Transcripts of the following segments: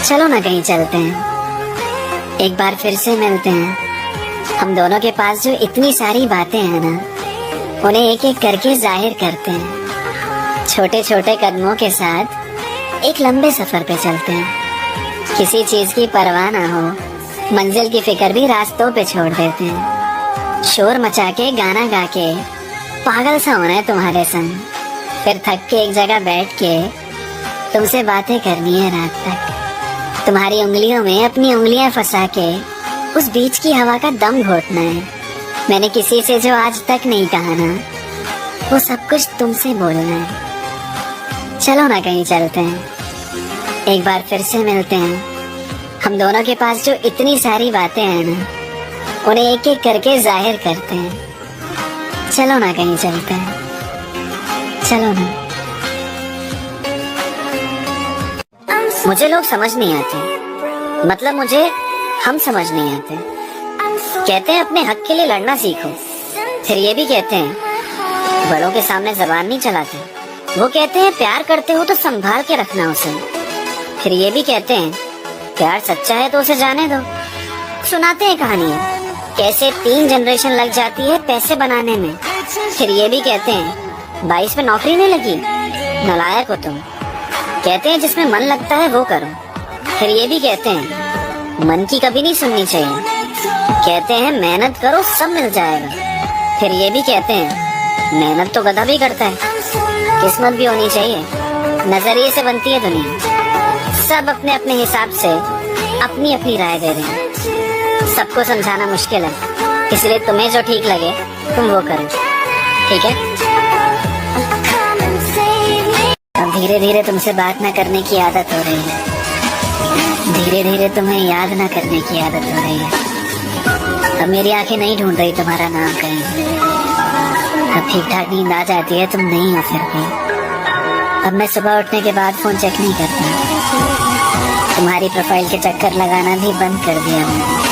चलो ना कहीं चलते हैं, एक बार फिर से मिलते हैं। हम दोनों के पास जो इतनी सारी बातें हैं ना, उन्हें एक एक करके जाहिर करते हैं। छोटे छोटे कदमों के साथ एक लंबे सफर पे चलते हैं। किसी चीज की परवाह ना हो, मंजिल की फिक्र भी रास्तों पे छोड़ देते हैं। शोर मचा के गाना गा के पागल सा होना है तुम्हारे संग, फिर थक के एक जगह बैठ के तुमसे बातें करनी है रात तक। तुम्हारी उंगलियों में अपनी उंगलियां फंसा के उस बीच की हवा का दम घोटना है। मैंने किसी से जो आज तक नहीं कहा ना, वो सब कुछ तुमसे बोलना है। चलो ना कहीं चलते हैं, एक बार फिर से मिलते हैं। हम दोनों के पास जो इतनी सारी बातें हैं ना, उन्हें एक एक करके जाहिर करते हैं। चलो ना कहीं चलते हैं, चलो ना। मुझे लोग समझ नहीं आते, मतलब मुझे हम समझ नहीं आते। कहते हैं अपने हक के लिए लड़ना सीखो, फिर ये भी कहते हैं बड़ों के सामने जबान नहीं चलाते। वो कहते हैं प्यार करते हो तो संभाल के रखना उसे, फिर ये भी कहते हैं प्यार सच्चा है तो उसे जाने दो। सुनाते हैं कहानियां कैसे 3 जनरेशन लग जाती है पैसे बनाने में, फिर ये भी कहते हैं 22 में नौकरी नहीं लगी, नालायक हो तुम। कहते हैं जिसमें मन लगता है वो करो, फिर ये भी कहते हैं मन की कभी नहीं सुननी चाहिए। कहते हैं मेहनत करो सब मिल जाएगा, फिर ये भी कहते हैं मेहनत तो गधा भी करता है, किस्मत भी होनी चाहिए। नजरिए से बनती है दुनिया, सब अपने अपने हिसाब से अपनी अपनी राय दे रहे हैं। सबको समझाना मुश्किल है, इसलिए तुम्हें जो ठीक लगे तुम वो करो, ठीक है। अब धीरे धीरे तुमसे बात न करने की आदत हो रही है, धीरे धीरे तुम्हें याद न करने की आदत हो रही है। अब मेरी आंखें नहीं ढूंढ रही तुम्हारा नाम कहीं, अब ठीक ठाक नींद आ जाती है तुम नहीं हो फिर भी। अब मैं सुबह उठने के बाद फोन चेक नहीं करता, तुम्हारी प्रोफाइल के चक्कर लगाना भी बंद कर दिया मैंने।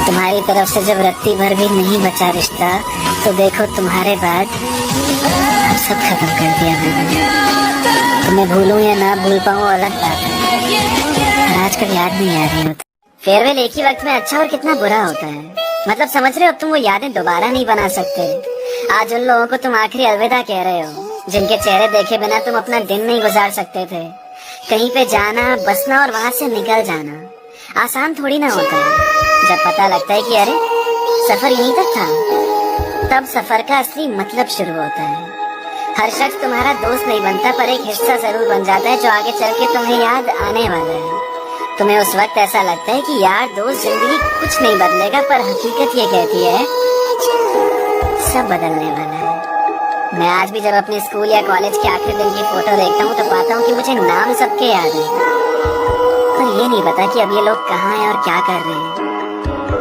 तुम्हारी तरफ से जब रत्ती भर भी नहीं बचा रिश्ता, तो देखो तुम्हारे बाद अब सब खत्म कर दिया मैंने। तुम्हें भूलूं या ना भूल पाऊं अलग बात है, पर आजकल याद नहीं आ रही होती। फेयरवेल एक ही वक्त में अच्छा और कितना बुरा होता है, मतलब समझ रहे हो, अब तुम वो यादें दोबारा नहीं बना सकते। आज उन लोगों को तुम आखिरी अलविदा कह रहे हो, जिनके चेहरे देखे बिना तुम अपना दिन नहीं गुजार सकते थे। कहीं पे जाना, बसना और वहाँ से निकल जाना आसान थोड़ी ना होता है। जब पता लगता है कि अरे सफर यहीं तक था, तब सफर का असली मतलब शुरू होता है। हर शख्स तुम्हारा दोस्त नहीं बनता, पर एक हिस्सा जरूर बन जाता है जो आगे चल के तुम्हें याद आने वाला है। तुम्हें उस वक्त ऐसा लगता है कि यार दोस्त जिंदगी कुछ नहीं बदलेगा, पर हकीकत ये कहती है सब बदलने वाला है। मैं आज भी जब अपने स्कूल या कॉलेज के आखिरी दिन की फोटो देखता हूँ तो पाता हूँ कि मुझे नाम सबके याद है, पर ये नहीं पता कि अब ये लोग कहाँ हैं और क्या कर रहे हैं।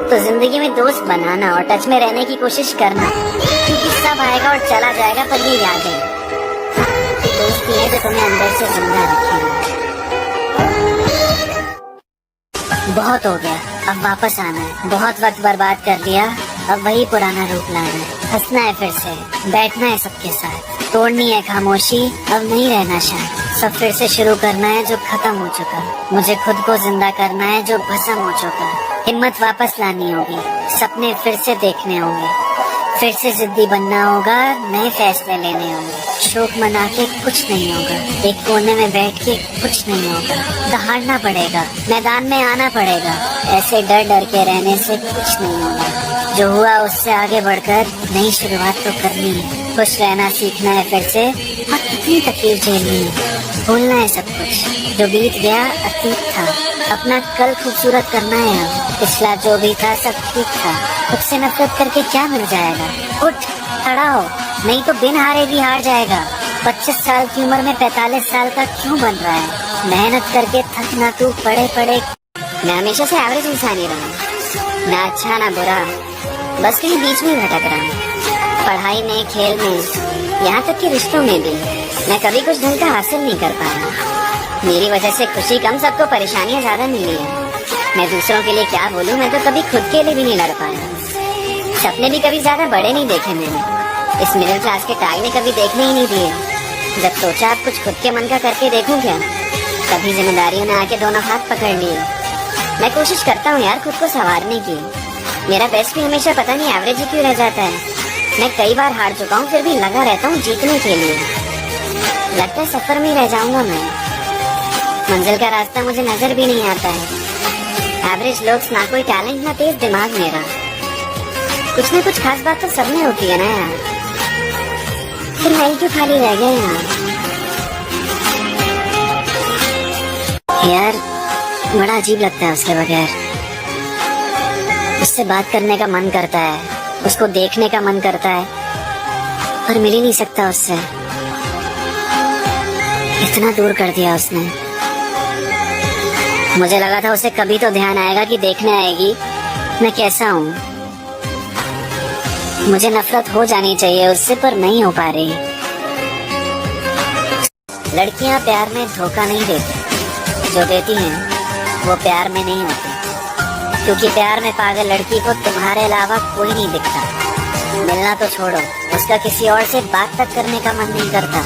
तो जिंदगी में दोस्त बनाना और टच में रहने की कोशिश करना, क्योंकि सब आएगा और चला जाएगा, पर ये यादें दोस्ती है जो तुम्हें अंदर से जिंदा रखेगी। बहुत हो गया, अब वापस आना है। बहुत वक्त बर्बाद कर दिया, अब वही पुराना रूप लाना है। हंसना है फिर से, बैठना है सबके साथ, तोड़नी है खामोशी, अब नहीं रहना शायद। सब फिर से शुरू करना है जो खत्म हो चुका, मुझे खुद को जिंदा करना है जो भस्म हो चुका। हिम्मत वापस लानी होगी, सपने फिर से देखने होंगे, फिर से जिद्दी बनना होगा, नए फैसले लेने होंगे। शोक मना के कुछ नहीं होगा, एक कोने में बैठ के कुछ नहीं होगा। दहाड़ना पड़ेगा, मैदान में आना पड़ेगा, ऐसे डर डर के रहने से कुछ नहीं होगा। जो हुआ उससे आगे बढ़कर नई शुरुआत तो करनी है। खुश रहना सीखना है फिर से, और कितनी तकलीफ झेलनी है। भूलना है सब कुछ जो बीत गया, अतीत था। अपना कल खूबसूरत करना है अब, पिछला जो भी था सब ठीक था। खुद से नफरत करके क्या मिल जाएगा? उठ खड़ा हो, नहीं तो बिन हारे भी हार जाएगा। 25 साल की उम्र में 45 साल का क्यों बन रहा है? मेहनत करके थक ना तू पड़े पड़े। मैं हमेशा से एवरेज इंसान ही रहा, ना अच्छा ना बुरा, बस कहीं बीच में भटक रहा हूँ। पढ़ाई में, खेल में, यहाँ तक कि रिश्तों में भी मैं कभी कुछ ढंग का हासिल नहीं कर पाया। मेरी वजह से खुशी कम, सबको परेशानियाँ ज्यादा मिली है। मैं दूसरों के लिए क्या बोलूँ, मैं तो कभी खुद के लिए भी नहीं लड़ पाया। सपने भी कभी ज्यादा बड़े नहीं देखे मैंने, इस मिडिल क्लास के टाग ने कभी देखने ही नहीं दिए। जब सोचा आप कुछ खुद के मन का करके देखूं क्या, सभी जिम्मेदारियों ने आके दोनों हाथ पकड़ लिए। मैं कोशिश करता हूँ यार खुद को संवारने की। मेरा बेस्ट भी हमेशा पता नहीं एवरेज ही क्यों रह जाता है। मैं कई बार हार चुका हूँ, फिर भी लगा रहता हूँ जीतने के लिए। लगता है सफर में ही रह जाऊंगा मैं। मंजिल का रास्ता मुझे नजर भी नहीं आता है। एवरेज लुक्स, ना कोई टैलेंट, ना तेज दिमाग मेरा। कुछ न कुछ खास बात तो सब में होती है ना यार। फिर मैं ही क्यों खाली रह गया यार। बड़ा अजीब लगता है उसके बगैर। उससे बात करने का मन करता है, उसको देखने का मन करता है, पर मिल ही नहीं सकता उससे। इतना दूर कर दिया उसने। मुझे लगा था उसे कभी तो ध्यान आएगा कि देखने आएगी मैं कैसा हूँ। मुझे नफरत हो जानी चाहिए उससे, पर नहीं हो पा रही। लड़कियां प्यार में धोखा नहीं देती, जो देती हैं वो प्यार में नहीं होती। क्योंकि प्यार में पागल लड़की को तुम्हारे अलावा कोई नहीं दिखता। मिलना तो छोड़ो, उसका किसी और से बात तक करने का मन नहीं करता,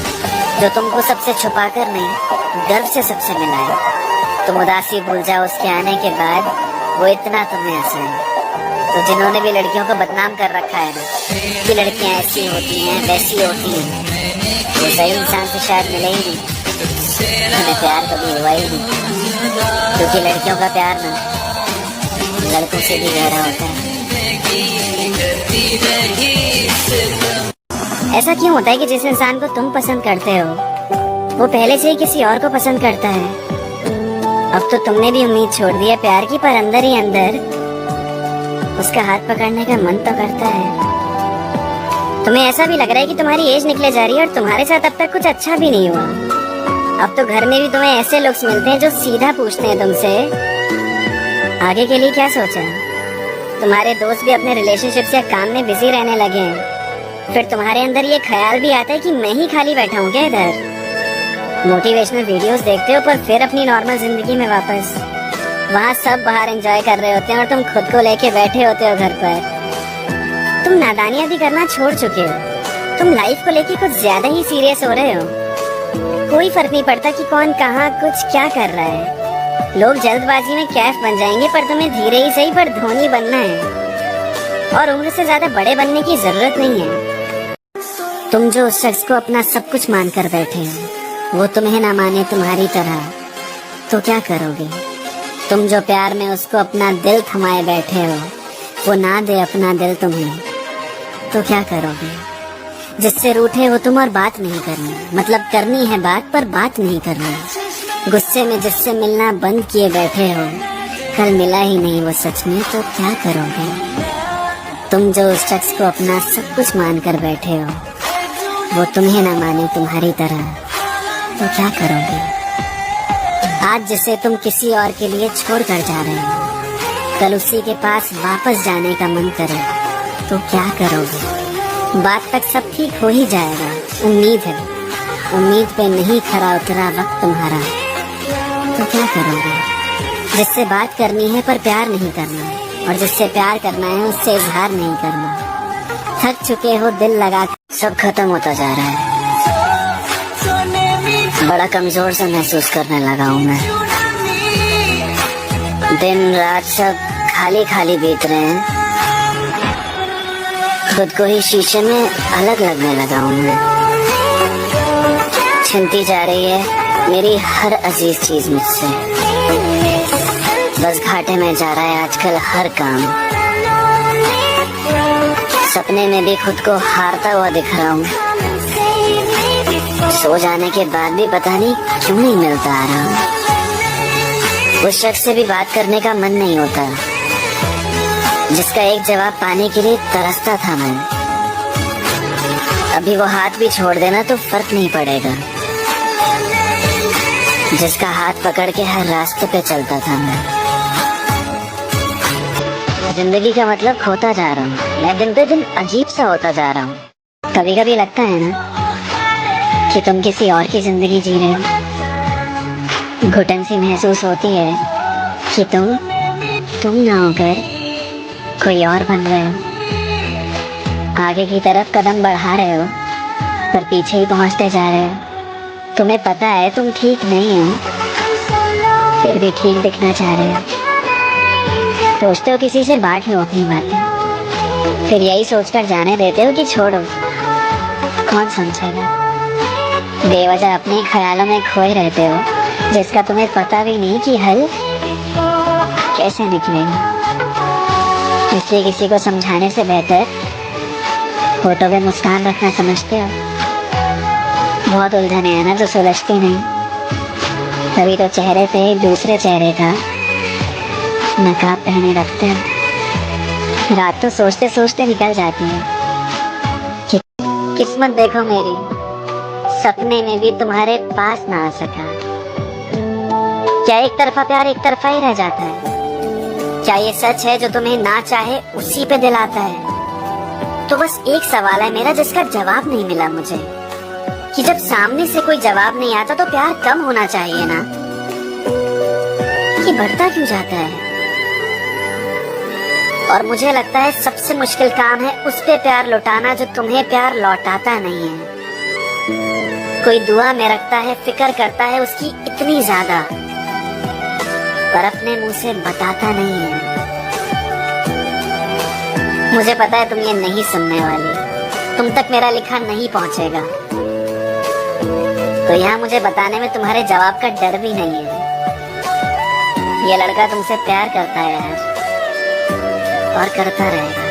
जो तुमको सबसे छुपा कर नहीं गर्व से सबसे मिलाए। तुम उदासी भूल जाओ उसके आने के बाद, वो इतना तुम्हें हंसाए। तो जिन्होंने भी लड़कियों को बदनाम कर रखा है ना कि लड़कियां ऐसी होती हैं वैसी होती हैं, वो सही इंसान से शायद मिले ही नहीं। उन्हें प्यार कभी हुआ ही नहीं। क्योंकि लड़कियों का प्यार ना लड़कों से भी गहरा होता है। ऐसा क्यों होता है कि जिस इंसान को तुम पसंद करते हो वो पहले से ही किसी और को पसंद करता है? अब तो तुमने भी उम्मीद छोड़ दी है प्यार की, पर अंदर ही अंदर उसका हाथ पकड़ने का मन तो करता है। तुम्हें ऐसा भी लग रहा है कि तुम्हारी एज निकले जा रही है और तुम्हारे साथ अब तक कुछ अच्छा भी नहीं हुआ। अब तो घर में भी तुम्हें ऐसे लोग मिलते हैं जो सीधा पूछते हैं तुमसे आगे के लिए क्या सोचा। तुम्हारे दोस्त भी अपने रिलेशनशिप या काम में बिजी रहने लगे हैं। फिर तुम्हारे अंदर ये ख्याल भी आता है कि मैं ही खाली बैठा हूँ क्या इधर। मोटिवेशनल वीडियोस देखते हो, पर फिर अपनी नॉर्मल जिंदगी में वापस। वहाँ सब बाहर एंजॉय कर रहे होते हैं और तुम खुद को लेके बैठे होते हो घर पर। तुम नादानियां भी करना छोड़ चुके हो। तुम लाइफ को लेके कुछ ज्यादा ही सीरियस हो रहे हो। कोई फर्क नहीं पड़ता कि कौन कहाँ कुछ क्या कर रहा है। लोग जल्दबाजी में कैफ बन जाएंगे, पर तुम्हें धीरे ही सही पर धोनी बनना है। और उम्र से ज्यादा बड़े बनने की जरूरत नहीं है। तुम जो उस शख्स को अपना सब कुछ मानकर बैठे हो, वो तुम्हें ना माने तुम्हारी तरह, तो क्या करोगे? तुम जो प्यार में उसको अपना दिल थमाए बैठे हो, वो ना दे अपना दिल तुम्हें, तो क्या करोगे? जिससे रूठे हो तुम और बात नहीं करनी, मतलब करनी है बात पर बात नहीं करनी। गुस्से में जिससे मिलना बंद किए बैठे हो, कल मिला ही नहीं वो सच में, तो क्या करोगे? तुम जो उस शख्स को अपना सब कुछ मानकर बैठे हो, वो तुम्हें ना माने तुम्हारी तरह, तो क्या करोगे? आज जिसे तुम किसी और के लिए छोड़ कर जा रहे हो, कल उसी के पास वापस जाने का मन करे, तो क्या करोगे? बात तक सब ठीक हो ही जाएगा, उम्मीद है। उम्मीद पे नहीं खरा उतरा वक्त तुम्हारा, तो क्या करोगे? जिससे बात करनी है पर प्यार नहीं करना, और जिससे प्यार करना है उससे इजहार नहीं करना। थक चुके हो दिल लगा, सब खत्म होता जा रहा है। बड़ा कमजोर सा महसूस करने लगा हूँ मैं। दिन रात सब खाली खाली बीत रहे हैं। खुद को ही शीशे में अलग लगने लगा हूँ मैं। छिनती जा रही है मेरी हर अजीज चीज मुझसे। बस घाटे में जा रहा है आजकल हर काम। सपने में भी खुद को हारता हुआ दिख रहा हूँ। सो जाने के बाद भी पता नहीं क्यों नहीं मिलता आ रहा। उस शख्स से भी बात करने का मन नहीं होता, जिसका एक जवाब पाने के लिए तरसता था मैं। अभी वो हाथ भी छोड़ देना तो फर्क नहीं पड़ेगा, जिसका हाथ पकड़ के हर रास्ते पे चलता था मैं। जिंदगी का मतलब खोता जा रहा हूँ मैं, दिन पे दिन अजीब सा होता जा रहा हूँ। कभी कभी लगता है ना कि तुम किसी और की जिंदगी जी रहे हो। घुटन सी महसूस होती है कि तुम ना होकर कोई और बन रहे हो। आगे की तरफ कदम बढ़ा रहे हो पर पीछे ही पहुंचते जा रहे हो। तुम्हें पता है तुम ठीक नहीं हो, फिर भी ठीक दिखना चाह रहे हो। सोचते हो किसी से बांट लो अपनी बातें, फिर यही सोचकर जाने देते हो कि छोड़ो, कौन समझेगा। बेवजह अपने ख्यालों में खोए रहते हो, जिसका तुम्हें पता भी नहीं कि हल कैसे निकलेगा। इसलिए किसी को समझाने से बेहतर फोटो पे मुस्कान रखना समझते हो। बहुत उलझने हैं ना जो सुलझती नहीं। तभी तो चेहरे पे एक दूसरे चेहरे का नकाब पहने रखते हैं। रात तो सोचते सोचते निकल जाती है। किस्मत देखो मेरी, सपने में भी तुम्हारे पास ना आ सका। क्या एक तरफा प्यार एक तरफा ही रह जाता है? क्या ये सच है जो तुम्हें ना चाहे उसी पे दिल आता है? तो बस एक सवाल है मेरा जिसका जवाब नहीं मिला मुझे, कि जब सामने से कोई जवाब नहीं आता तो प्यार कम होना चाहिए ना, कि बढ़ता क्यों जाता है? और मुझे लगता है सबसे मुश्किल काम है उस पे प्यार लौटाना जो तुम्हें प्यार लौटाता नहीं है। कोई दुआ में रखता है, फिक्र करता है उसकी इतनी ज्यादा, पर अपने मुंह से बताता नहीं है। मुझे पता है तुम ये नहीं सुनने वाली, तुम तक मेरा लिखा नहीं पहुंचेगा, तो यहाँ मुझे बताने में तुम्हारे जवाब का डर भी नहीं है। ये लड़का तुमसे प्यार करता है यार, और करता रहेगा।